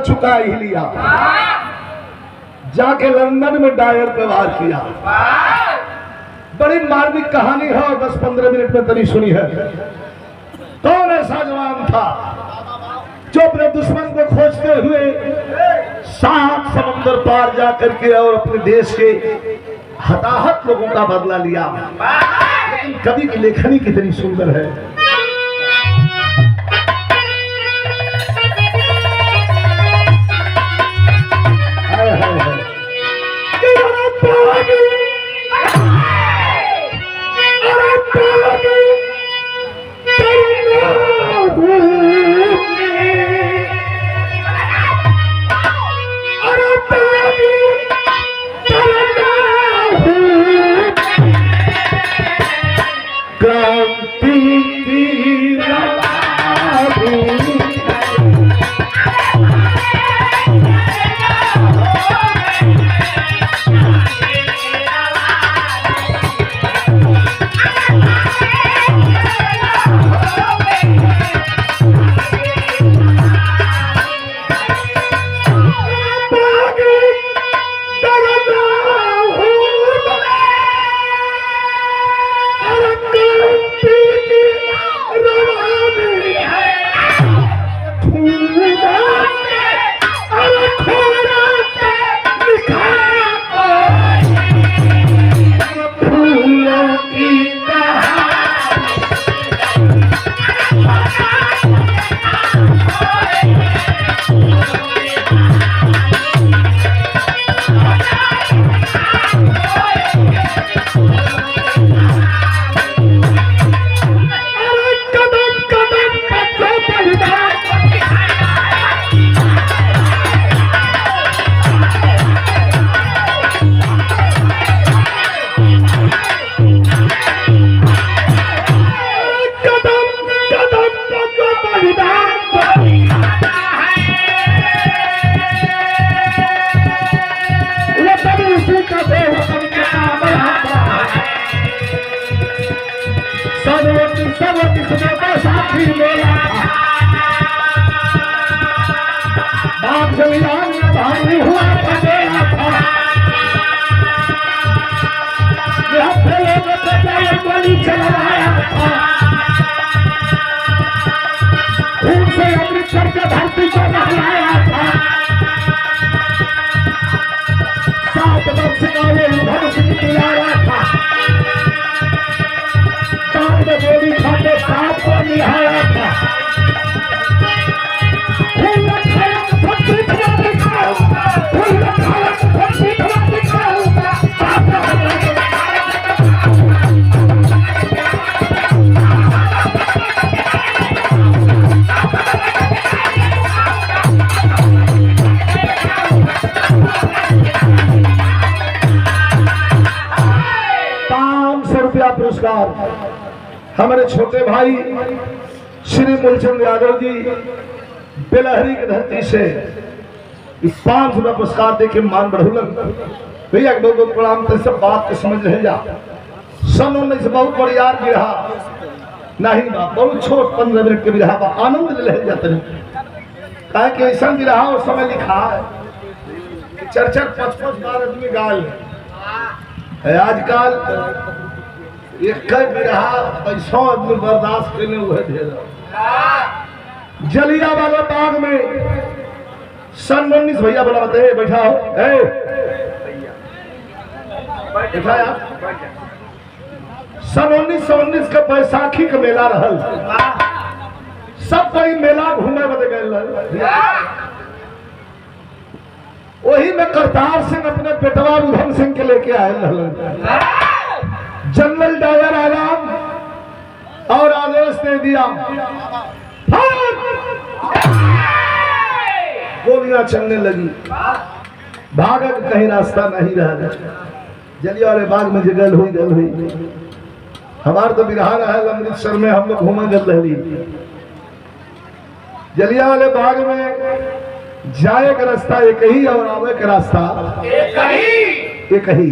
चुका ही लिया, जाके लंदन में डायर पे वार किया। बड़ी मार्मिक कहानी है और 10-15 मिनट में तनी सुनी है। कौन ऐसा जवान था जो अपने दुश्मन को खोजते हुए 7 समंदर पार जाकर के और अपने देश के हताहत लोगों का बदला लिया। लेकिन कवि की लेखनी कितनी सुंदर है। पुरस्कार हमारे छोटे भाई श्री मूलचंद यादव जी बेलहरी की धरती से 500 रुपया पुरस्कार देके मान बढ़ुलन। भैया बहुत बहुत प्रणाम। तो सब बात के समझ रहे जा। सन 19 बहुत बड़ी यार भी रहा नहीं बा, बहुत छोट 15 मिनट के भी रहा बा, आनंद ले जाते कहे कि ऐसा भी रहा उस समय लिखा है कि 4-5 बार आदमी गाल है। आजकल एक बिरहा पैसा आदमी बर्दाश्त करने हुए जलिया वाला बाग में सन 19 भैया बोला बताए बैठा हो बैठा यार। सन 1919 का बैसाखी का मेला रहल, सब कोई मेला घूमे बदे गए। वही में करतार सिंह अपने बेटवा उधम सिंह के लेके आए। जनरल डायर आराम और आदेश दे दिया, गोलियां चलने लगी। भागत कहीं रास्ता नहीं रहा। जलिया वाले बाग में जगल हुई हमारे तो बिरहा है अमृतसर में हम लोग घूमा गल रही। जलिया वाले बाग में जाए का रास्ता एक ही और आवे का रास्ता एक ही।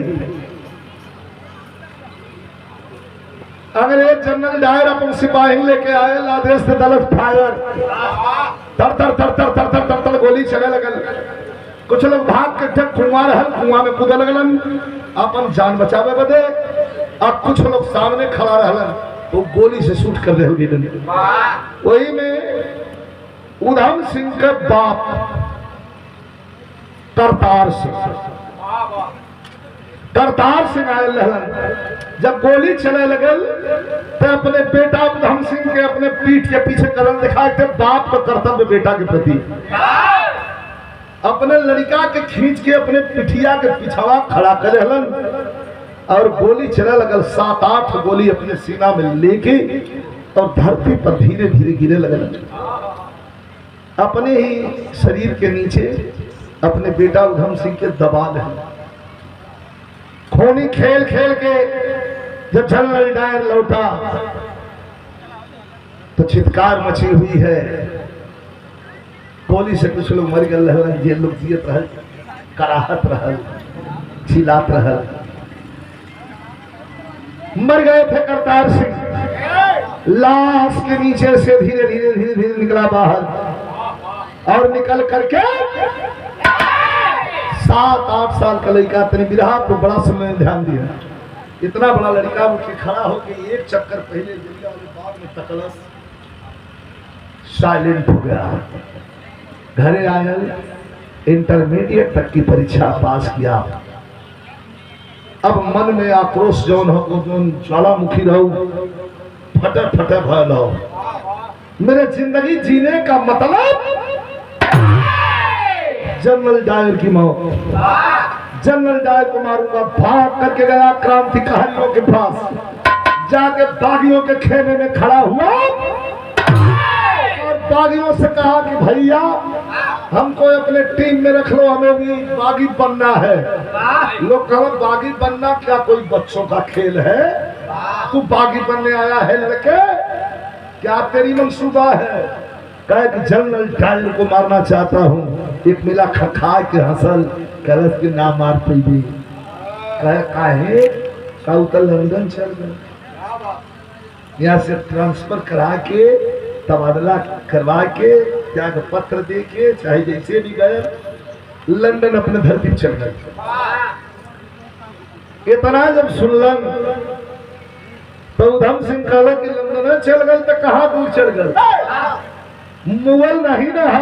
अंग्रेज जनरल डायर अपन सिपाही लेके आए, आदेश से दलत फायर तर तर तर तर तर तर तर तर गोली चले लगल। कुछ लोग भाग के जब कुआं रहल, कुआं में कूदे लगलन अपन जान बचावे बदे, और कुछ लोग सामने खड़ा रहलन वो गोली से शूट कर दे। वही में उधम सिंह के बाप करतार सिंह आए रहलन। जब गोली चले लगल तो अपने बेटा उधम सिंह के अपने पीठ के पीछे कदम दिखा के बाप का कर्तव्य बेटा के प्रति अपने लड़का के खींच के अपने पिठिया के पिछवा खड़ा कर रहलन और गोली चले लगल। 7-8 गोली अपने सीना में लेके और धरती पर धीरे धीरे गिरे लगल। अपने ही शरीर के नीचे अपने बेटा उधम सिंह के दबा ले। खूनी खेल खेल के जब जनरल डायर लौटा तो चित्कार मची हुई है। गोली से कुछ लोग मर गए, ये लोग जियत रहल, कराहत रहल, चिल्लात रहल। मर गए थे करतार सिंह। लाश के नीचे से धीरे धीरे धीरे धीरे निकला बाहर और निकल करके 7-8 साल का लड़का तेरे बिरहा को बड़ा समय ध्यान दिया। इतना बड़ा लड़का उठ के खड़ा होकर एक चक्कर पहले दुनिया वाले बाद में तकलस, साइलेंट हो गया। घरे आयल, इंटरमीडिएट तक की परीक्षा पास किया। अब मन में आक्रोश जौन हो, जौन ज्वालामुखी रहो, फटे फटे भय लो। मेरे जिंदगी जीने का मतलब जनरल डायर की मौत। जनरल डायर को मारूंगा। भाग करके गया क्रांतिकारियों के पास, जाके बागियों के खेमे में खड़ा हुआ और बागियों से कहा कि भैया हमको अपने टीम में रख लो, हमें भी बागी बनना है। लोग कहो बागी बनना क्या कोई बच्चों का खेल है? तू बागी बनने आया है लड़के? क्या तेरी मंसूबा है? कहे कि जनरल डायर को मारना चाहता हूँ। एक मिला खखा के हंसल, कलश के ना मार पी। काहे का लंदन चल गए, यहाँ से ट्रांसफर करा के तबादला करवा के त्याग पत्र दे के चाहे जैसे भी गए लंदन अपने धरती चल गए। इतना जब सुनलन तो उधम सिंह कहला कि लंदन चल गए तो कहाँ दूर चल गए? मुगल नहीं रहा।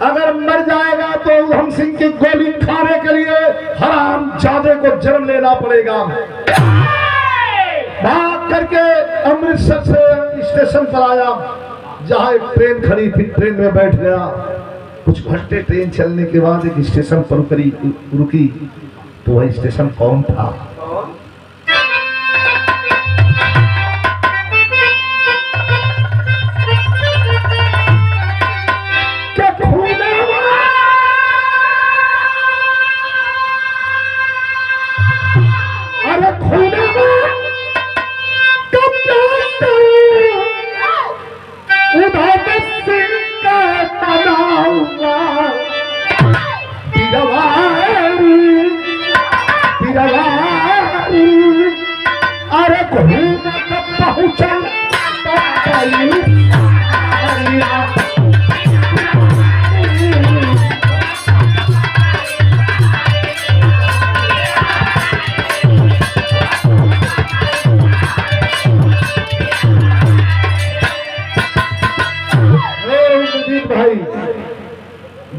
अगर मर जाएगा तो उधम सिंह की गोली खाने के लिए हराम जादे को जन्म लेना पड़ेगा। भाग करके अमृतसर से स्टेशन पर आया, जहां एक ट्रेन खड़ी थी, ट्रेन में बैठ गया। कुछ घंटे ट्रेन चलने के बाद एक स्टेशन पर रुकी तो वह स्टेशन कौन था?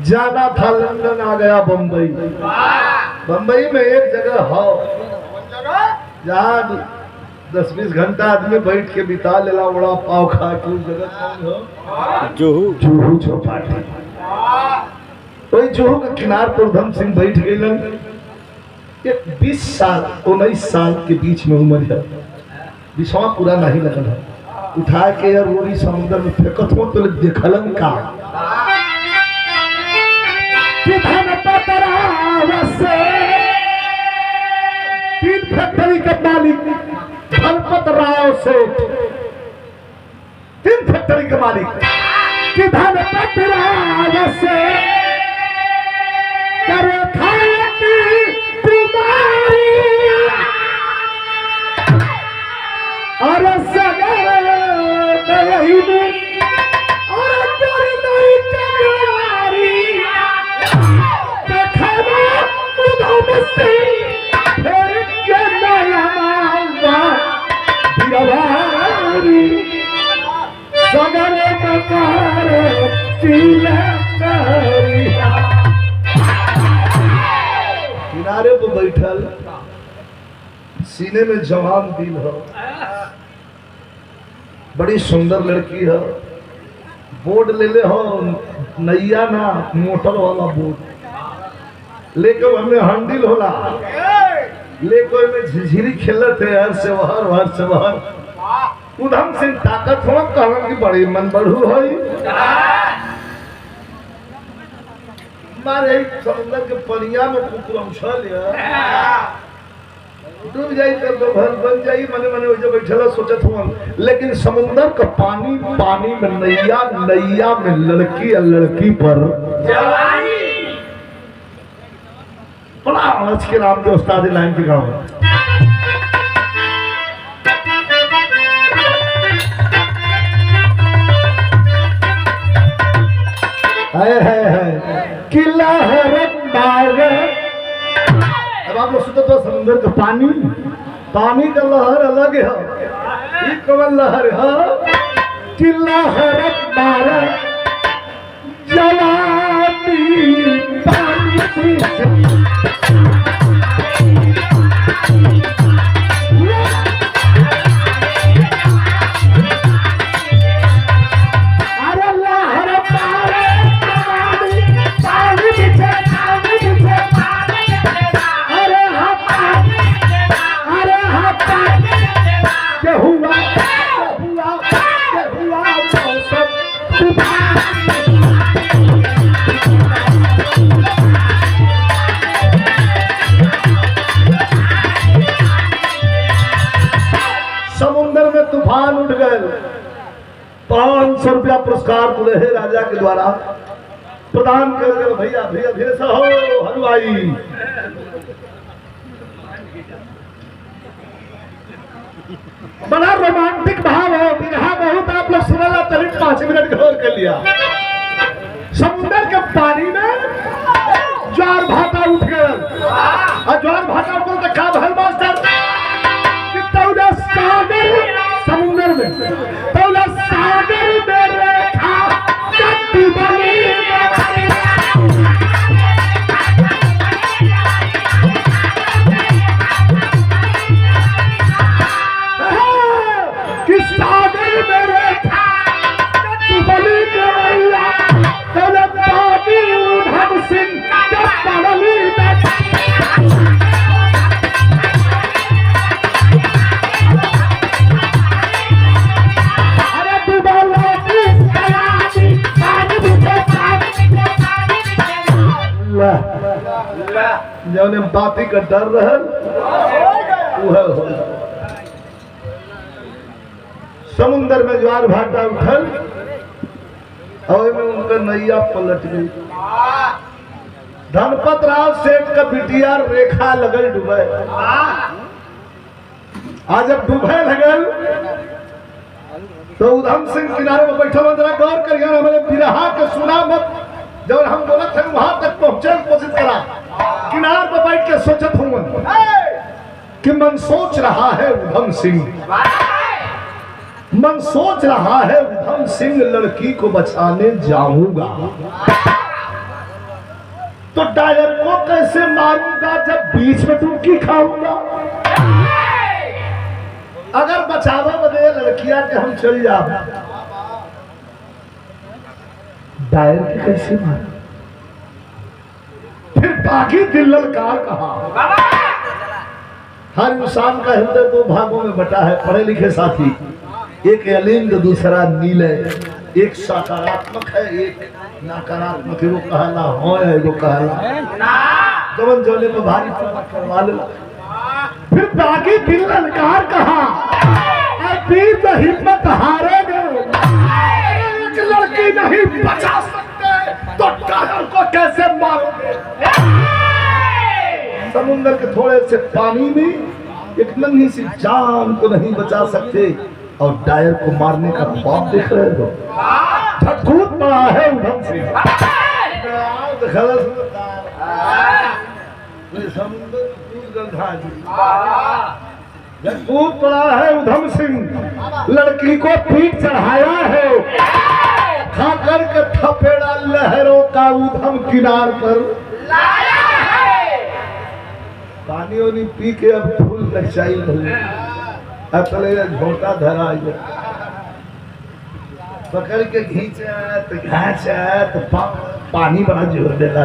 जाना था लंदन, आ गया बंबई। बंबई में एक जगह हो जहाँ 10-20 घंटा आदमी बैठ के बिता लेला, बड़ा पाव खा के। जगह कौन हो? जुहू चौपाटी। वही जुहू के किनार पर उधम सिंह बैठ गए। 20 साल 19 साल के बीच में उम्र है, विश्वा पूरा नहीं लगल है। उठा के और रोरी समुद्र में फेंकत हो तो देखलन का तीन फैक्ट्री के मालिक धनपत राव से, 3 फैक्ट्री के मालिक कि धनपत राव से करे खाती कुमारी और सगरे और तेरी नहीं कमारी। किनारे पर बैठल सीने में जवान दिल हो, बड़ी सुंदर लड़की है। बोर्ड ले ले हो, नैया ना मोटर वाला बोर्ड लेके हमें हंडिल होला लेके में झिझिरी खेलत है हर से बाहर उधम सिंह ताकत हो कहन की बड़ी मन बढ़ू होई मारे समुद्र के पनिया में कुकुरम छल डूब जाई तो घर बन जाई मने मने वजह बैठला सोचत हुआ। लेकिन समुद्र का पानी में नैया में लड़की और लड़की पर जवानी बड़ा आज के नाम के उस्ताद लाइन के गाँव है किला अब आप लोग सुनते तो समुद्र का पानी का लहर अलग है। कमल लहर है कि लहर जवानी समुद्र में तूफान उठ गए। 500 रुपया पुरस्कार दुल्हे राजा के द्वारा प्रदान कर गए। भैया भैया धीरे से हो हलवाई बड़ा रोमांटिक भाव है। बिरहा बहुत आप लोग सुनला तभी 5 मिनट गौर कर लिया। समुद्र के पानी में ज्वार भाटा उठ गया और ज्वार भाटा को तो का भल मास्टर समुद्र में सागर में रेखा कट्टी बनी कि सागर में रेखा कट्टी बनी उधम सिंह जौने बाती का डर रहल समुद्र में ज्वार भाटा उठल और में उनका नैया पलट गई। धनपत राव सेठ का बिटिया रेखा लगल डूबे। आज जब डूबे लगल तो उधम सिंह किनारे में बैठा जरा गौर करिए हमारे बिरहा के सुना मत। जब हम बोलत थे वहां तक पहुंचे कोशिश करा। किनार पर बैठ के सोचत हूं कि मन सोच रहा है उधम सिंह, मन सोच रहा है उधम सिंह लड़की को बचाने जाऊंगा तो डायर को कैसे मारूंगा जब बीच में डुबकी खाऊंगा। अगर बचावा बदे लड़कियां के हम चल जाओ डायर के कैसे मार। फिर बाकी दिल ललकार कहा। हर इंसान का हृदय 2 भागों में बटा है पढ़े लिखे साथी। एक अलिंग दूसरा नील है। एक सकारात्मक है एक नकारात्मक है। वो कहला हो है वो कहला जवन जोले में भारी करवा ले। फिर बाकी दिल ललकार कहा फिर तो हिम्मत हारेगा। एक लड़की नहीं बचा सकते तो टायर को कैसे मारोगे। समुद्र के थोड़े से पानी में एक नन्ही सी जान को नहीं बचा सकते और डायर को मारने का ख्वाब देख रहे हो। झटकूट पड़ा है उधम सिंह। समुद्र प्रधान जी। खूब पड़ा है उधम सिंह, लड़की को पीठ चढ़ाया है, खाकर के थपेड़ा लहरों का उधम किनार पर लाया है। पानी वानी पी के अब फूल लचाई अतले झोटा धरा पकड़ के खींचा पानी बड़ा जोर देता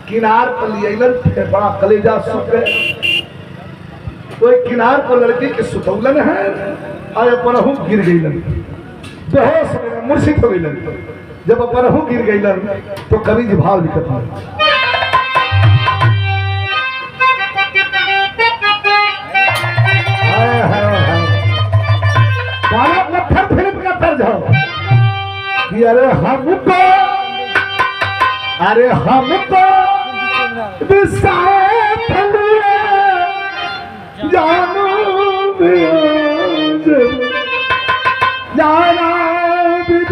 किनार पर लिया बड़ा कलेजा सूख गए। कोई किनार पर लड़की के सुतौलन है और अपनहु गिर गई, बेहोश हो गई, मूर्छित हो गई। जब अपनहु गिर गई तो कवि जी भाव लिखत है, पत्थर फिल्म का तर्ज हो कि अरे हमको जानू जाना एक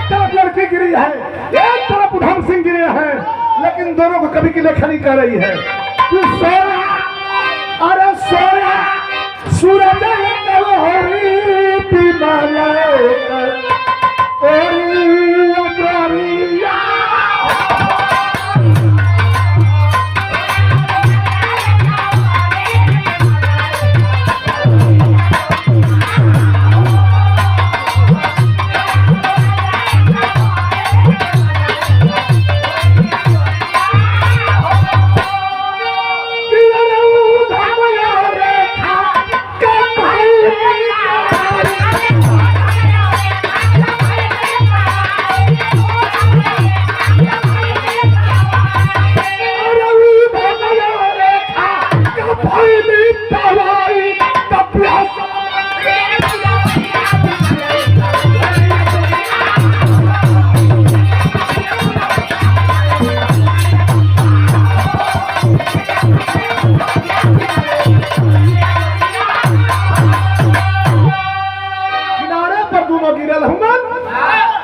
तरफ लड़की गिरी है, एक तरफ उधम सिंह गिरे हैं, लेकिन दोनों को कभी की लेखनी कर रही है कि सोया, अरे सोया सूरज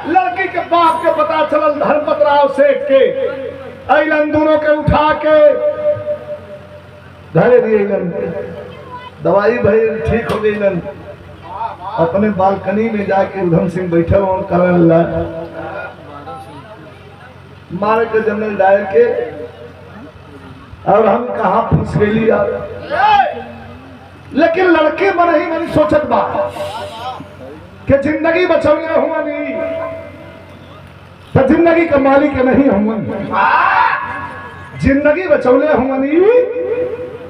लड़की के बाप के पता चलल धर्मपतराव सेठ के अलन दोनों के उठा के धरे दिए, दवाई भाई ठीक हो गई। अपने बालकनी में जाके उधम सिंह बैठे और करला मार के जंगल डाल के, और हम कहा फंस गई। लेकिन लड़के मन ही मन सोचत बा कि जिंदगी बचौले हुआ नहीं तो जिंदगी का मालिक नहीं हुआ, जिंदगी बचौले हुआ नहीं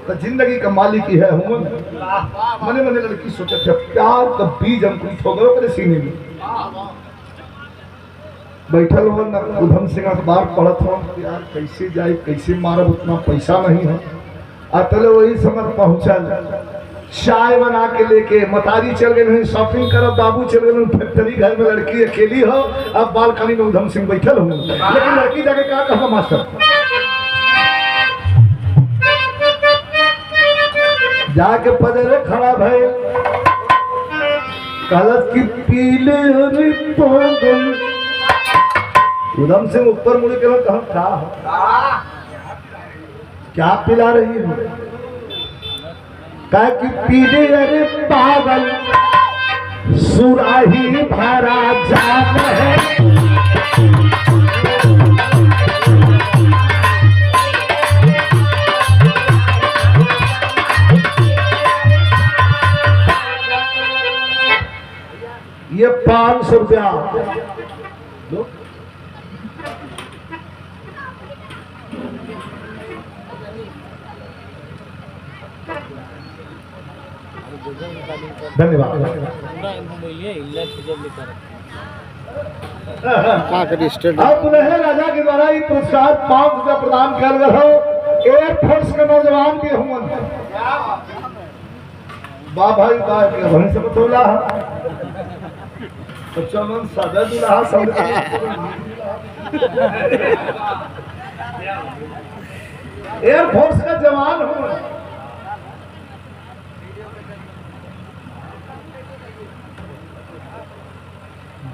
तो जिंदगी का मालिक ही है हुआ। मने मने लड़की सोचे थे प्यार का बीज अंकुरित हो गया मेरे सीने में। बैठल हो न उधम सिंह अखबार पढ़त हो यार कैसे जाए कैसे मारब, उतना पैसा नहीं है। अतले वही समय पहुंचल, चाय बना के लेके मतारी चल गए, नहीं शॉपिंग करब, बाबू चल गए फैक्ट्री, घर में लड़की अकेली हो। अब बालकनी में उधम सिंह बैठल हूँ, लेकिन लड़की जाके क्या कहा मास्टर जाके पदरे खड़ा भय कहलत की पीले उधम सिंह ऊपर मुड़े के कहा क्या पिला रही है? कहा कि पीले अरे पागल सुराही भरा जाम है। ये 500 रुपया धन्यवाद। अब पुनः राजा के द्वारा ये पुरस्कार 5 रुपया प्रदान कर रहे हो एयरफोर्स के नौजवान के हुआ बा भाई बा के वहीं से बतौला तो चलन सादा दुल्हा सब एयरफोर्स का जवान हूँ।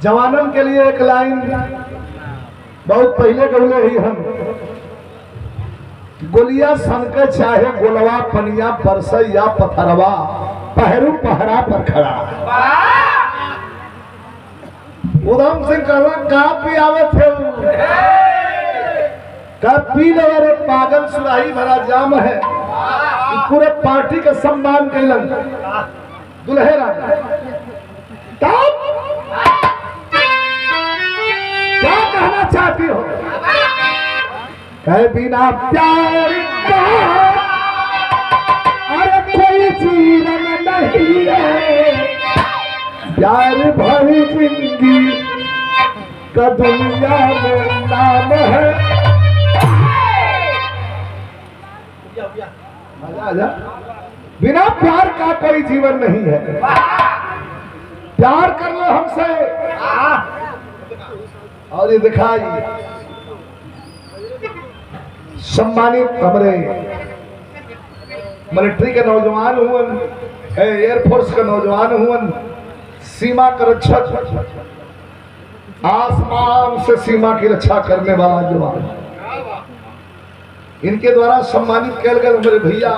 जवानों के लिए एक लाइन बहुत पहले कहले ही हम गोलिया सन के चाहे गोलवा पनिया परस या पथरवा पहरू पहरा पर खड़ा। उधम सिंह कहला का पियावे थे का पी ले रे पागल सुराही भरा जाम है। पूरे पार्टी का सम्मान कैलन दुल्हे राजा। तब क्या कहना चाहती हो? कहे बिना प्यार का अरे कोई जीवन नहीं है, प्यार भरी जिंदगी का दुनिया में नाम है। बिना प्यार का कोई जीवन नहीं है, प्यार कर लो हमसे। और ये दिखाई सम्मानित हमारे मिलिट्री के नौजवान हुए, एयरफोर्स के नौजवान हुए, सीमा का रक्षक, आसमान से सीमा की रक्षा करने वाला जवान, इनके द्वारा सम्मानित किया गया हमारे भैया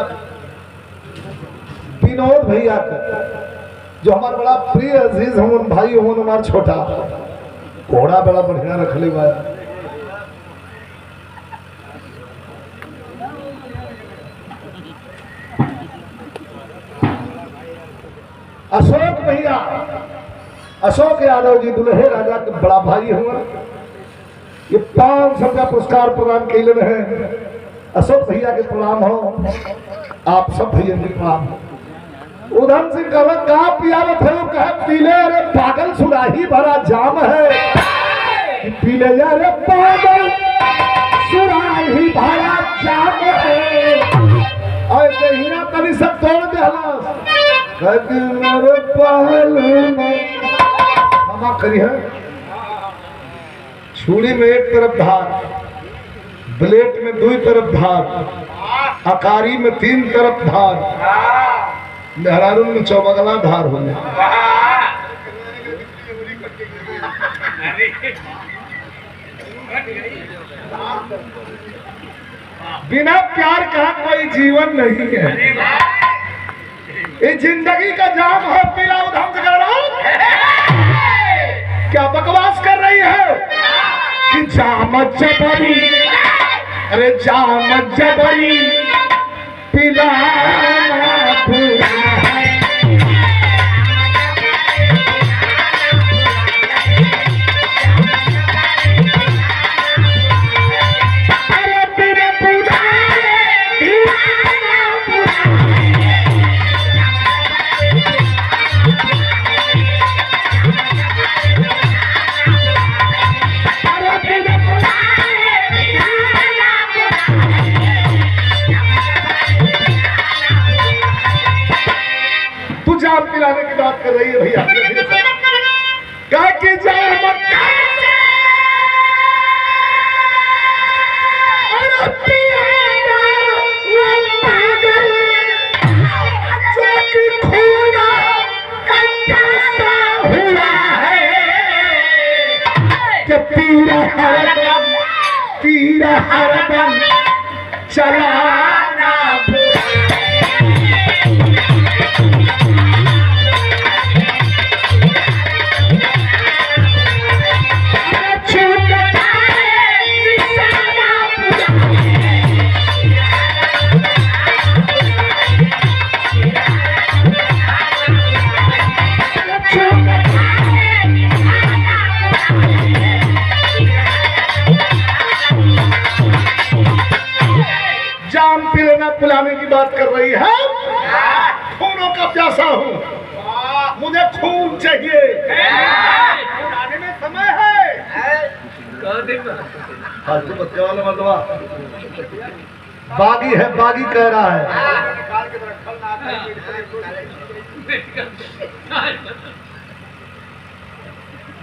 विनोद भैया को, जो हमारा बड़ा प्रिय अजीज हम भाई हो, हमारा छोटा घोड़ा बड़ा बढ़िया रख ले भाई। अशोक भैया, अशोक यादव जी दुल्हे राजा के बड़ा भाई हुआ, ये 500 का पुरस्कार प्रदान कैले हैं। अशोक भैया के प्रणाम हो, आप सब भैया के प्रणाम हो। उधम सिंह कहला का पियावत है? कहे पीले अरे पागल सुराही भरा जाम है। पीले अरे पागल सुराही भरा जाम है। और दहिया तनी सब तोड़ दे हलास। कहती मेरे पहलू में क्षमा करी है, छुरी में एक तरफ धार, ब्लेड में 2 तरफ धार, अकारी में 3 तरफ धार, मेहरारून में चौबगला धार हो गया। बिना प्यार का कोई जीवन नहीं है, ये जिंदगी का जाम है। पीला उधम से कर रहा हूं, क्या बकवास कर रही है कि जाम जबरी, अरे जाम जबरी पीला पूरा है। अरे पीला पूरा जाम पिलाने की बात कर रही है भैया। क्या कि जाम पीरा हरदम चलाना पिलाने की बात कर रही है। खूनों का प्यासा हूँ, मुझे खून चाहिए। आने में समय है। बच्चे वाला मतवा बागी है, बागी कह रहा है।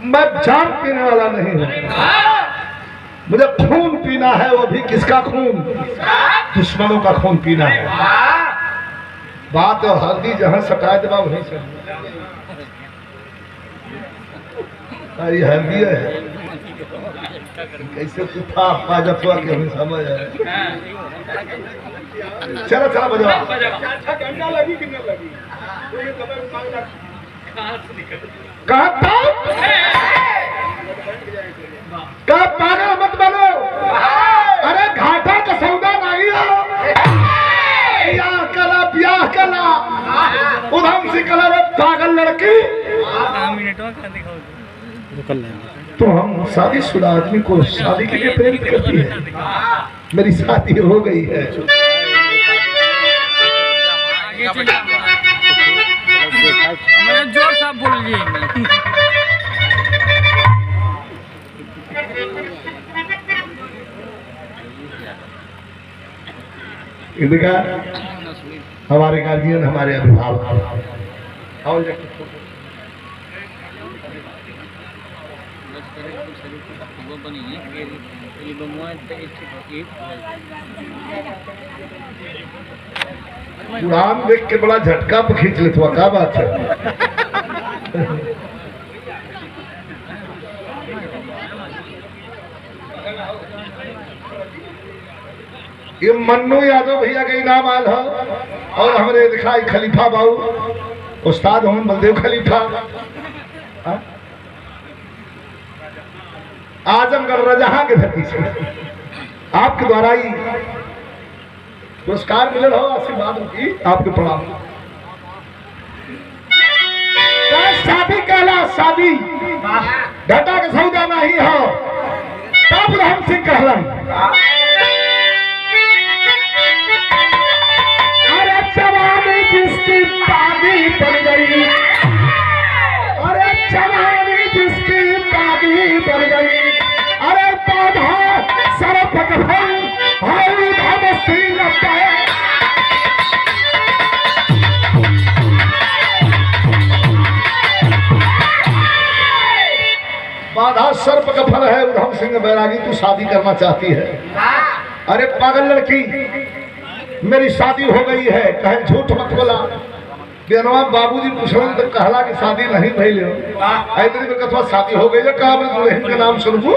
मैं जान पीने वाला नहीं हूँ, मुझे खून पीना है। वो भी किसका खून? दुश्मनों का खून पीना है। बात और हल्दी जहां सटाए दबा वहीं से। अरे हल्दी है कैसे तू था पाजपवा के हमें समझ आया। चलो चलो बजवा घंटा लगी कि न लगी कहा था कहा पागल मत बनो। अरे घाटा का सौदा नहीं हो या कला ब्याह कला उधम से कला रे पागल लड़की। तो हम शादीशुदा आदमी को शादी के लिए प्रेरित करती है। मेरी शादी हो गई है। जोर साहब बोलिए। इनका हमारे गार्जियन हमारे अभिभावक उड़ान देख के बड़ा झटका पे खींच ले तो क्या बात है। ये मन्नू यादव भैया का इनाम आल है और हमारे दिखाई खलीफा बाबू उस्ताद मोहम्मद बलदेव खलीफा आजमगढ़ रजहा के धरती से आपके द्वारा ही पुरस्कार मिले हो। आशीर्वाद की आपके प्रणाम। शादी कहला शादी घाटा का सौदा नहीं हो तब हम सिंह कहलन। अरे जवानी जिसकी बागी बन गई अरे जवानी जिसकी बागी बन गई अरे पौधा सरफ बाधा सर्प का फल है। उधम सिंह बैरागी तू शादी करना चाहती है। अरे पागल लड़की मेरी शादी हो गई है कहे झूठ मत बोला। बेनवा बाबूजी पूछलन तो कहला कि शादी नहीं भइल हो। ऐतरी में कथवा शादी हो गई है। कहा मैं दुल्हन का नाम सुनबू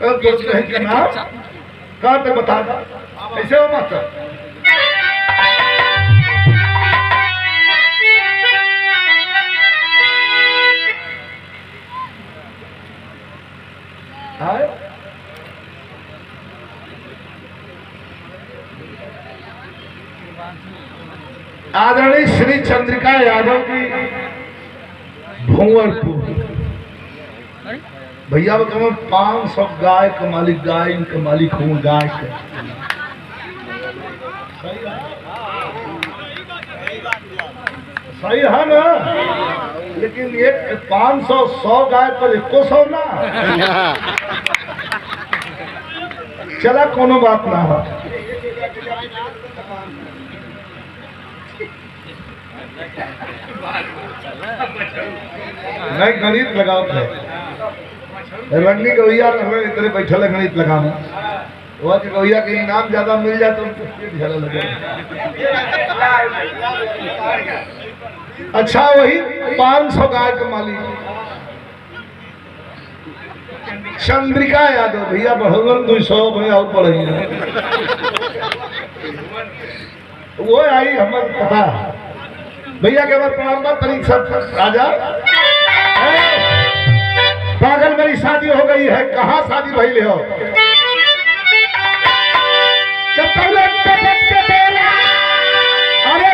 दुल्हन का नाम कहा ते बता ऐसे हो मत। आदरणीय श्री चंद्रिका यादव जी भूंवरपुर भैया बताओ 500 गाय का मालिक गाय इनका मालिक हूँ गाय का। सही है ना लेकिन ये 500 100 गाय पर 100 ना चला कोनो बात ना हो। नहीं गणित लगाओ थे रंगनी गवैया इतने बैठल गणित लगाऊ वो गवैया के इनाम ज्यादा मिल जाए तो लगे। अच्छा वही 500 गाय का मालिक चंद्रिका यादव भैया बहुवन 200 में और पढ़ी वो आई हमें पता भैया के बाद प्रणाम परीक्षा राजा पागल मेरी शादी हो गई है। कहाँ शादी भइले हो अरे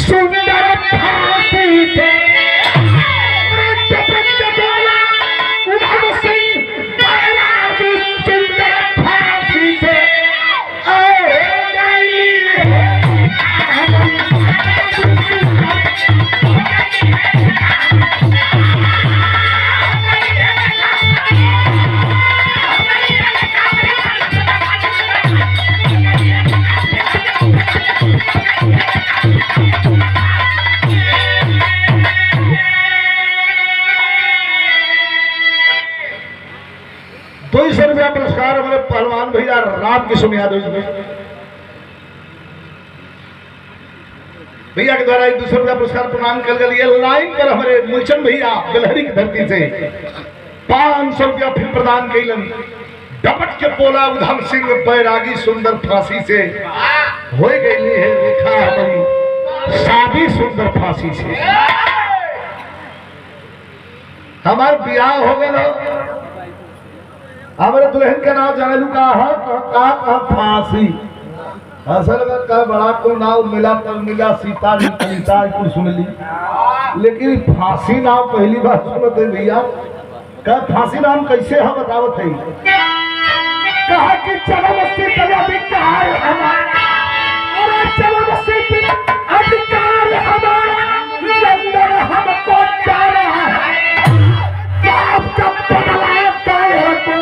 सुंदर फांसी से पुरस्कार हमारे पहलवान भैया राम किशोर यादव जी भैया के द्वारा 200 रुपया पुरस्कार प्रदान कर दिया। लाइन पर हमारे मूलचंद भैया बेलहरी की धरती से 500 रुपया फिर प्रदान कैलन। डपट के पोला उधम सिंह बैरागी सुंदर फांसी से हो गई है लिखा हमारी शादी सुंदर फांसी से। हमार ब्याह हो गया, हमारे दुल्हन का नाम जानलू का फांसी। असल में कह बड़ा को नाम मिला पर मिला सीता कविता कुछ सुन ली, लेकिन फांसी नाम पहली बार सुनते भैया। कह फांसी नाम कैसे हम बतावत है। कहा कि चलो अधिकार हमारा, और चलो अधिकार हमारा, लंदन हमको जा रहा है। बाप का बदला काय को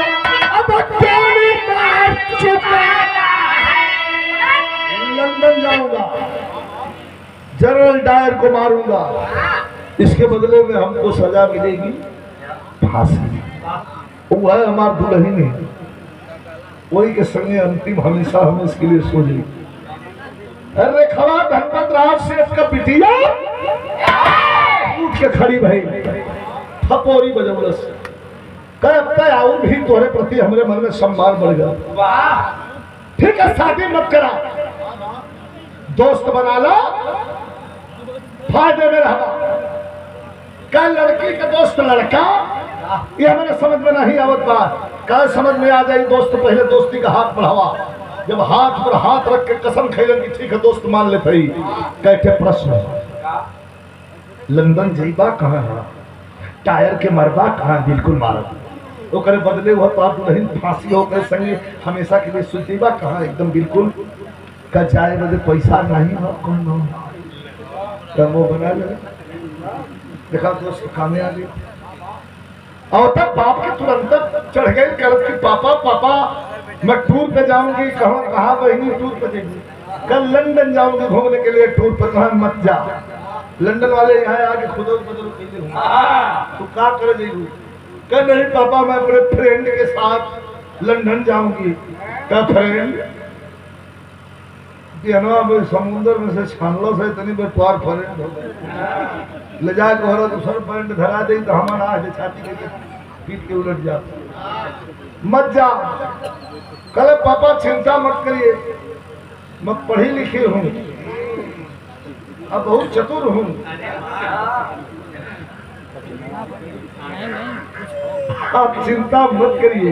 अब तेरी मार चुका है। लंदन जाऊंगा, जनरल डायर को मारूंगा, इसके बदले में हमको सजा मिलेगी फांसी। वो है हमार दुल्हन है, वही के संगे अंतिम हमेशा हमें इसके लिए सोची। अरे खवा धनपत राज से इसका पिटिया उठ के खड़ी भाई थपोरी बजौलस। कहता आऊ भी तोहरे प्रति हमारे मन में सम्मान बढ़ गया। ठीक है शादी मत करा, दोस्त बना लो, फायदे में रहा। क्या लड़की का दोस्त लड़का, ये हमारे समझ में नहीं आवत बात। क्या समझ में आ जाए दोस्त पहले दोस्ती का हाथ बढ़ावा। जब हाथ पर हाथ रख के कसम खैलन कि ठीक है दोस्त मान ले भाई। कैसे प्रश्न लंदन जईबा कहाँ है, टायर के मरबा कहाँ, बिल्कुल मारत वो करे बदले हुआ तो आप नहीं फांसी हो गए संगे हमेशा के लिए सुजीबा कहाँ एकदम बिल्कुल। का जाए बदे पैसा नहीं हो कौन हो तब वो बना ले। देखा दोस्त कामे आ गई और तब बाप के तुरंत चढ़ गए कहते कि पापा पापा मैं टूर पे जाऊंगी। कहाँ बहनी टूर पे जाएंगी? कल लंदन जाऊंगी घूमने के लिए टूर पे। कहा मत जा, लंदन वाले यहाँ आके खुदो तो क्या करे जाएगी? कह नहीं पापा मैं अपने फ्रेंड के साथ लंदन जाऊंगी। क्या फ्रेंड समुद्र में से छानलो से इतनी बेटवार फ्रेंड हो गए ले जाए को दूसरा फ्रेंड धरा दे तो हमारा आज छाती के पीट के उलट जाता। मत जा। कल पापा चिंता मत करिए, मैं पढ़ी लिखी हूँ, अब बहुत चतुर हूँ, आप चिंता मत करिए,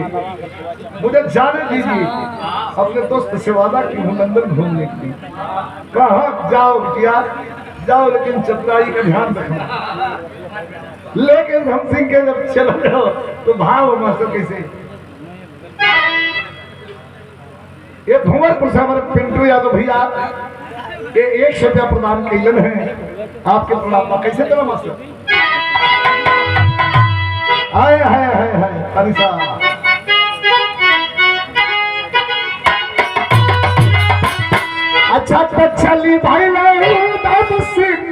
मुझे जाने दीजिए। अपने दोस्त से वादा की हूँ लंदन घूमने के लिए। कहा जाओ बिटिया जाओ, लेकिन चतुराई का ध्यान रखना। लेकिन हम सिंह के जब चले जाओ तो भाव मास्टर कैसे। ये भूमरपुर से हमारे पिंटू यादव भैया ये 100 रुपया प्रदान कैलन है आपके बुढ़ापा। कैसे चला मास्टर? हाय हाय हाय हाय अनिसा अच्छा तो चली भाई दादू सिंह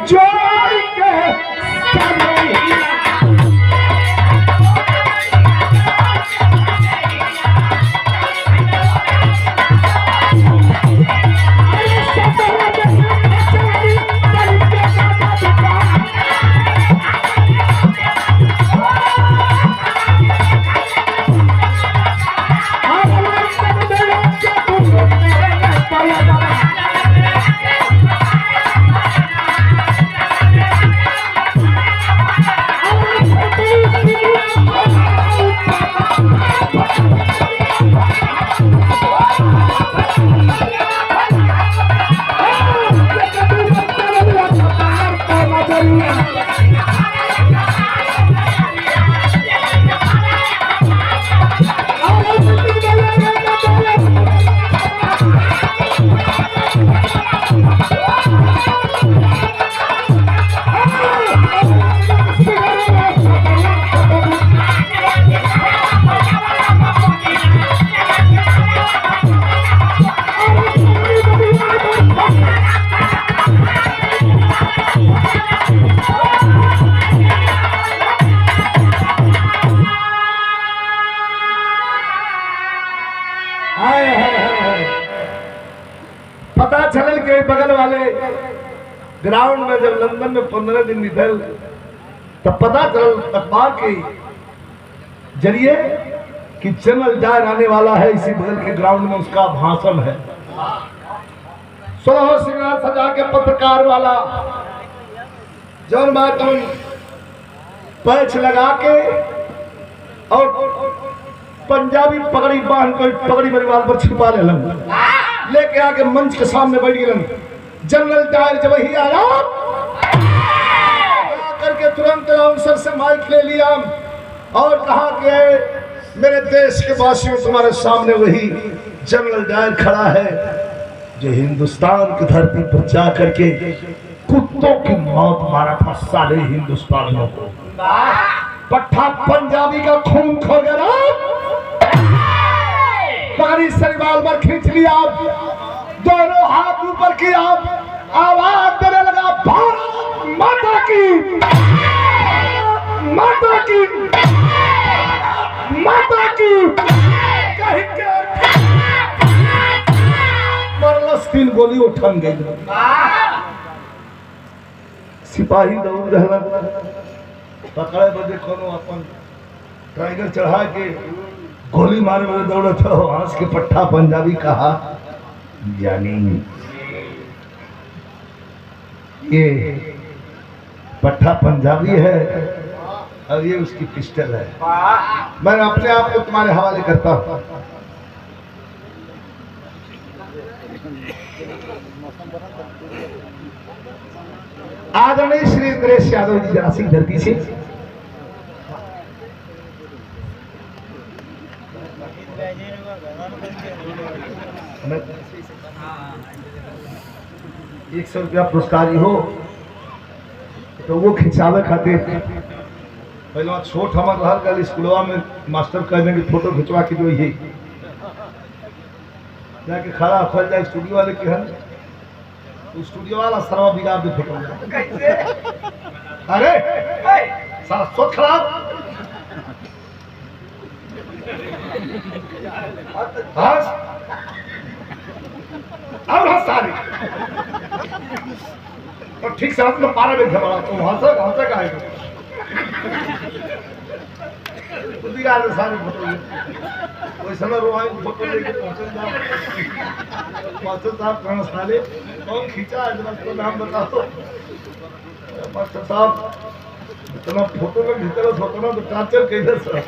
जोड़ के पता चलल के बगल वाले ग्राउंड में जब लंदन में 15 दिन निकल तब पता चल अखबार के जरिए कि जनरल डायर आने वाला है, इसी बगल के ग्राउंड में उसका भाषण है। 16 श्रृंगार सजा के पत्रकार वाला जौन बात पैच लगा के और पंजाबी पगड़ी बांध कर पगड़ी परिवार पर छिपा लेके आके मंच के सामने बैठ गए। जनरल डायर जब ही आया करके तुरंत अफसर से माइक ले लिया और कहा कि मेरे देश के वासियों, तुम्हारे सामने वही जनरल डायर खड़ा है जो हिंदुस्तान की धरती पर जा करके कुत्तों की मौत मारा था सारे हिंदुस्तानियों को। पट्टा पंजाबी का खून खो गया, पगड़ी सरिवाल पर खींच लिया, दोनों हाथ ऊपर किया, आवाज देने लगा, भारत माता की, माता की, माता की। कहीं के मरलस 3 गोली उठन गई। सिपाही दौड़ रहला, पकड़े बदे कोनो अपन टाइगर चढ़ा के गोली मारे बदे दौड़त हो। हंस के पट्टा पंजाबी कहा, जानी ये पट्टा पंजाबी है और ये उसकी पिस्टल है। मैं अपने आप को तुम्हारे हवाले करता हूं। आदरणीय श्री नरेश यादव जी जरा सिंह धरती से ₹100 पुरस्कार हो तो वो खिंचावे खातिर पहले छोट हमारे रहल कल स्कूलवा में मास्टर कहने की फोटो खिंचवा के जो ये जाके खड़ा फल जाए स्टूडियो वाले के हन, तो स्टूडियो वाला सरवा बिगाड़ दे फोटो। अरे सारा सोच खराब। हंस अब हंस सारे और ठीक से हंस में पारा में घबरा तुम हंसे हंसे का है बिगाड़ दे सारे फोटो। कोई समय रोहाई फोटो लेके पहुंचे जाओ, मास्टर साहब कहाँ साले कौन खींचा है जरा उसको नाम बताओ। मास्टर साहब इतना फोटो में भीतर फोटो ना तो टार्चर कैसे सर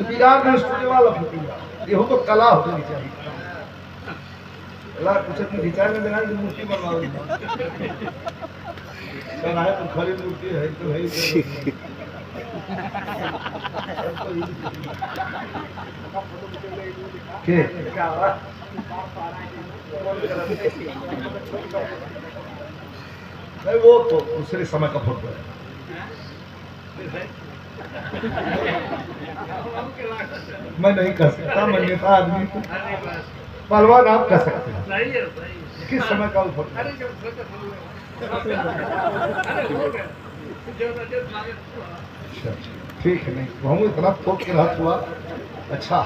बिगाड़ में स्टूडियो वाला फोटो। ये तो कला होनी चाहिए। कुछ अपनी विचार में देना मूर्ति बनवाओ है तो खड़ी मूर्ति है तो है के नहीं, वो तो दूसरे समय का फोटो है। मैं नहीं कर सकता, मैं नेता आदमी हूँ, पहलवान आप कर सकते हैं। किस समय का फोटो? ठीक है, नहीं हम इतना थोक के हाथ हुआ। अच्छा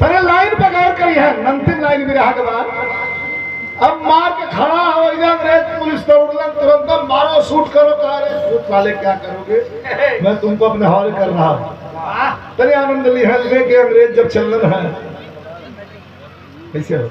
अरे लाइन पे गौर करी है, अंतिम लाइन में रहा के बाद अब मार के खड़ा हो अंग्रेज पुलिस दौड़लन तुरंत मारो शूट करो। कहा रे शूट वाले क्या करोगे, मैं तुमको अपने हवाले कर रहा हूँ। तने आनंद लिहल के अंग्रेज जब चल रहे हैं कैसे हो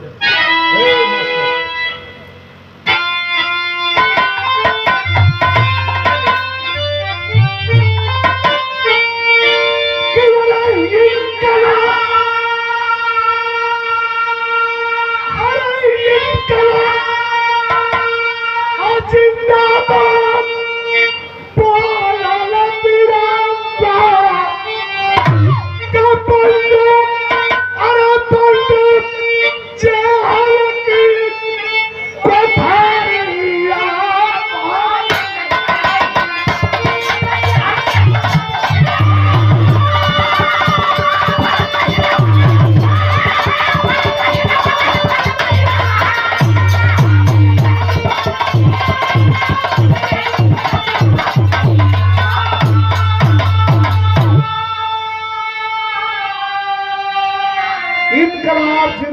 जय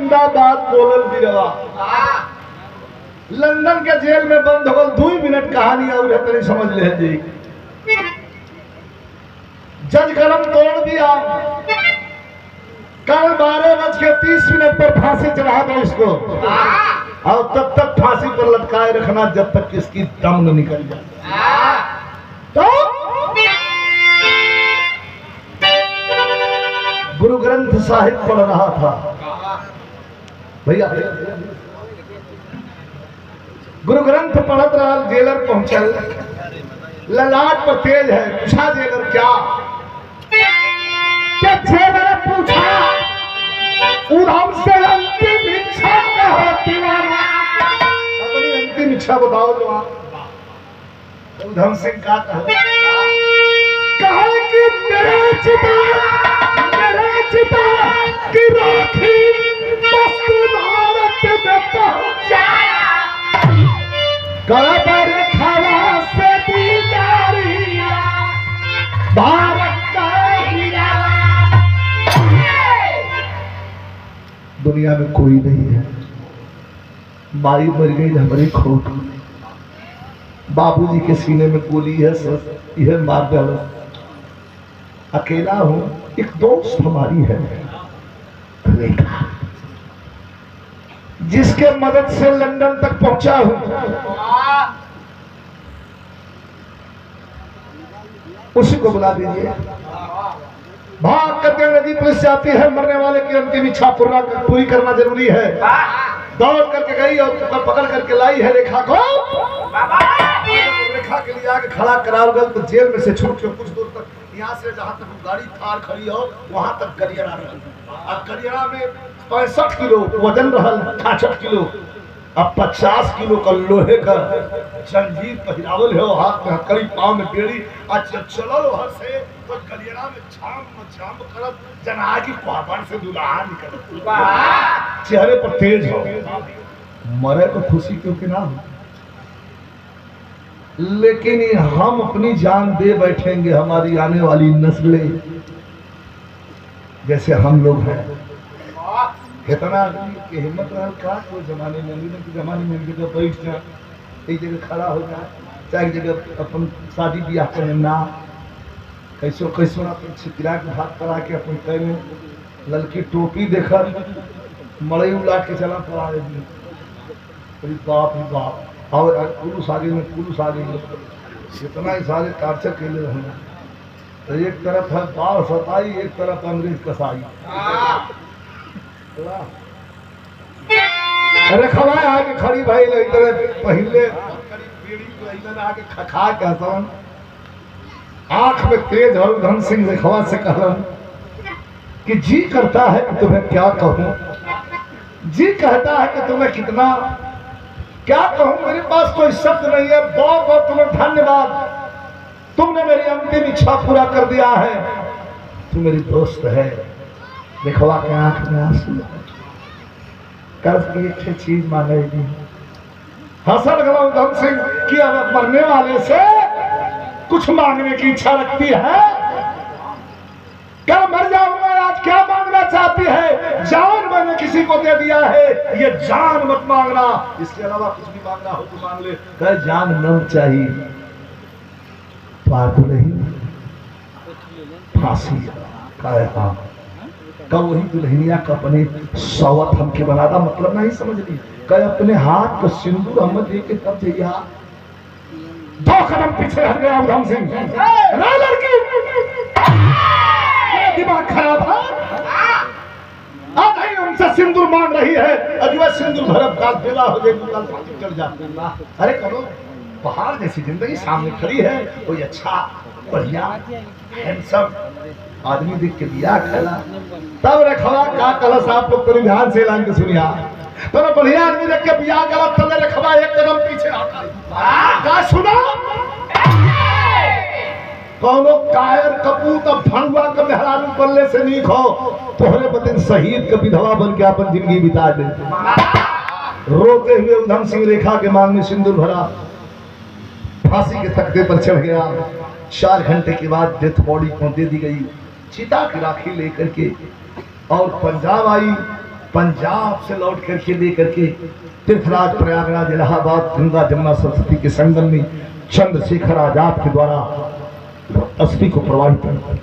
जिंदाबाद बोलल बिरवा लंदन के जेल में बंद हो 2 मिनट कहानी और है तनी समझ ले जी। जज कलम तोड़ दिया, कल 12:30 पर फांसी चढ़ा दो इसको और तब तक फांसी पर लटकाए रखना जब तक इसकी दम न निकल जाए। तो गुरु ग्रंथ साहिब पढ़ रहा था भैया, गुरु ग्रंथ पढ़त रहा, जेलर पहुंचल, ललाट पर तेज है, पूछा जेलर क्या जेलर पूछा उधम से अंतिम इच्छा क्या होती है, अपनी अंतिम इच्छा बताओ जवाब। उधम सिंह का कहा कि मेरा चिता की राखी वस्तु भारत में पहुंचाया, कर खड़ा से दीदारिया भारत का हीरा। दुनिया में कोई नहीं है, माई मर गई हमारी खोट, बाबूजी के सीने में गोली है, सर यह मार डालो, अकेला हूं, एक दोस्त हमारी है रेखा, जिसके मदद से लंदन तक पहुंचा हूं, उसी को बुला दीजिए। भाग करके नदी पुलिस जाती है, मरने वाले की अंतिम इच्छा पूरी करना जरूरी है। दौड़ करके गई और पकड़ करके लाई है रेखा को, रेखा के लिए आगे खड़ा कराओ गल तो जेल में से छूट के कुछ दूर तक, यहाँ से जहाँ तक गाड़ी थार खड़ी हो वहां तक करियरा रहल, अब करियरा में 65 किलो वजन रहल, 66 किलो, अब 50 किलो का लोहे का जंजीर पहिरावल है, हाथ में हथकड़ी, पांव में बेड़ी, अच्छा चलो हर से तो कलियरा में छाम करत जना की पापड़ से दुल्हा निकल, चेहरे पर तेज हो, मरे तो खुशी क्योंकि ना हो, लेकिन हम अपनी जान दे बैठेंगे, हमारी आने वाली नस्लें जैसे हम लोग हैं। कितना आदमी की हिम्मत रहा का कोई जमाने में जमाने में जगह बैठ जाए, एक जगह खड़ा हो जाए, चाहे जगह अपन शादी ब्याह करें ना, कैसो कैसो अपन छितरा के भात करा के अपन पैर में ललकी टोपी देखकर मड़ई उला के चला पड़ा है, बाप ही बाप, और पुलिस आगे में पुलिस आगे में इतना ही सारे टार्चर के लिए रहना, तो एक तरफ है बाढ़ सताई, एक तरफ अंग्रेज कसाई। अरे खवाए आगे खड़ी भाई पहले आगे खखा कहता आंख में तेज और धन सिंह रेखवा से कहलन कि जी करता है कि तुम्हें क्या कहूं, जी कहता है कि तुम्हें कितना क्या कहूं, मेरे पास कोई शब्द नहीं है, बहुत बहुत तुम्हें धन्यवाद, तुमने मेरी अंतिम इच्छा पूरा कर दिया है, तू मेरी दोस्त है। रेखवा के आंख में आंसू, कर्ज की एक चीज मांगेगी, हंसल गला धन सिंह कि अब मरने वाले से कुछ मांगने की इच्छा रखती है, क्या मर जाऊंगा आज, क्या मांगना चाहती है, जान मैंने किसी को दे दिया है, ये जान मत मांगना, इसके अलावा कुछ भी मांगना हो तो मांग ले। कहे जान न चाहिए, पागल नहीं, फांसी। कहे हाँ, का वही दुल्हनिया का अपने सौवत हमके बनाता, मतलब नहीं समझ ली, कहे अपने हाथ को सिंदूर हम लेके तब जइया। 2 कदम पीछे हट गया उधम सिंह, लड़की दिमाग खराब है, नहीं उनसे सिंदूर मांग रही है, अजवा सिंदूर भरब का बेला हो जाए, कल फांसी चढ़ जाते। अरे करो, पहाड़ जैसी जिंदगी सामने खड़ी है, कोई अच्छा बढ़िया हैंडसम आदमी देख के बिया खेला, तब रखवा का कलश आप लोग करीब ध्यान से ऐलान के सुनिया, तो बढ़िया आदमी देख के बिया गलत, तब रखवा 1 कदम पीछे हटा, का सुना कौनो कायर कपूत अब भंगवा का मेहरारू पल्ले से नीक हो, तोहरे बदन शहीद का विधवा बन के अपन जिंदगी बिता दे। रोते हुए उधम सिंह रेखा के मांग में सिंदूर भरा, फांसी के तख्ते पर चढ़ गया। 4 घंटे के बाद डेथ बॉडी को दे दी गई, चिता की राखी लेकर के, और पंजाब आई पंजाब से लौट करके लेकर के तीर्थराज, प्रयागराज, इलाहाबाद, गंगा, जमुना, सरस्वती के संगम में चंद्रशेखर आजाद के द्वारा अस्थि को प्रवाहित कर,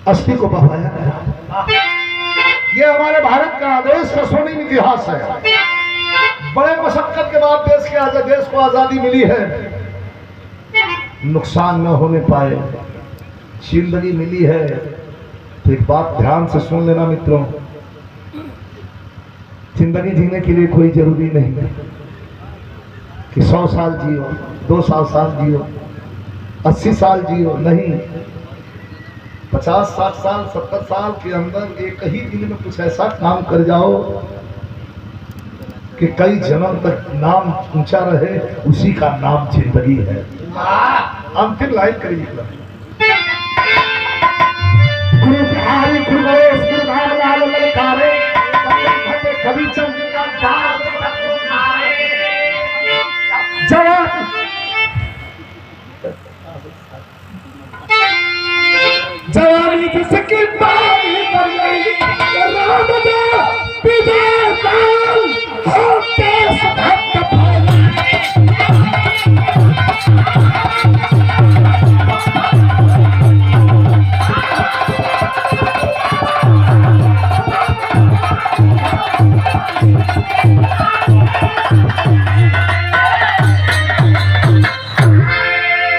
अस्थि को बहाया गया। ये हमारे भारत का देश का स्वर्णिम इतिहास है। बड़े मशक्कत के बाद देश को आजादी मिली है, नुकसान न होने पाए, जिंदगी मिली है। तो एक बात ध्यान से सुन लेना मित्रों, जिंदगी जीने के लिए कोई जरूरी नहीं है कि 100 साल जियो, 200 साल जियो, 80 साल जियो, नहीं। 50, 60 साल, 70 साल के अंदर एक ही दिन में कुछ ऐसा काम कर जाओ कि कई जन्म तक नाम ऊंचा रहे, उसी का नाम जिंदगी है। अंतिम लाइन करिए। गुरु बिहारी गुरु गणेश गुरु धाम लाल ललकारे